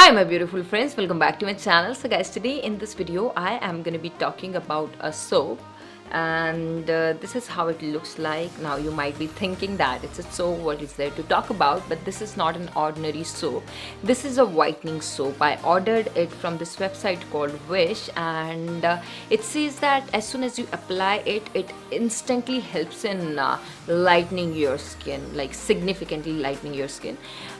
Hi my beautiful friends, welcome back to my channel. So guys, today in this video I am going to be talking about a soap, and this is how it looks like. Now you might be thinking that it's a soap, what is there to talk about, but this is not an ordinary soap. This is a whitening soap. I ordered it from this website called Wish, and it says that as soon as you apply it, it instantly helps in lightening your skin, like significantly lightening your skin.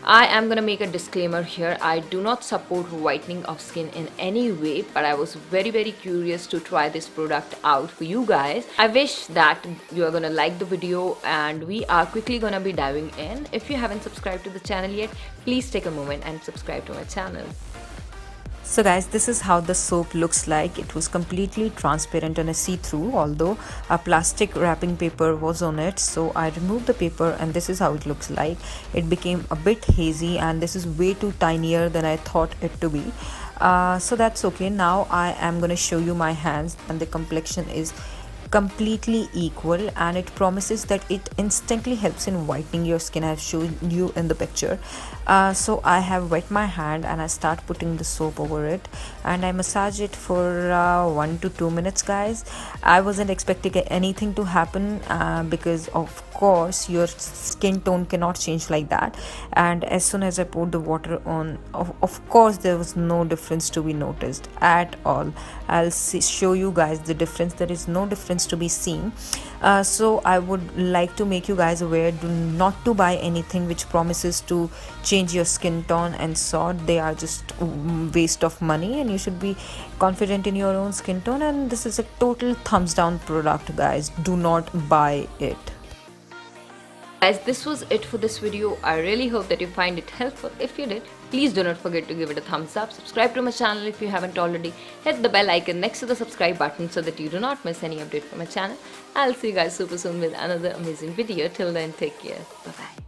I am gonna make a disclaimer here. I do not support whitening of skin in any way, but I was very curious to try this product out for you guys. I wish that you are gonna like the video, and we are quickly gonna be diving in. If you haven't subscribed to the channel yet, please take a moment and subscribe to my channel. So guys, this is how the soap looks like. It was completely transparent and a see-through, although a plastic wrapping paper was on it. So I removed the paper and this is how it looks like. It became a bit hazy and this is way too tinier than I thought it to be. So that's okay. Now I am going to show you my hands, and the complexion is completely equal, and it promises that it instantly helps in whitening your skin. I've shown you in the picture. So I have wet my hand and I start putting the soap over it, and I massage it for 1 to 2 minutes, guys. I wasn't expecting anything to happen because of course your skin tone cannot change like that. And as soon as I poured the water on, of course there was no difference to be noticed at all. I'll show you guys the difference. There is no difference to be seen. So I would like to make you guys aware, do not to buy anything which promises to change your skin tone and sort. They are just waste of money, and you should be confident in your own skin tone. And this is a total thumbs down product, guys. Do not buy it. Guys, this was it for this video. I really hope that you find it helpful. If you did, please do not forget to give it a thumbs up. Subscribe to my channel if you haven't already. Hit the bell icon next to the subscribe button so that you do not miss any update from my channel. I'll see you guys super soon with another amazing video. Till then, take care. Bye bye.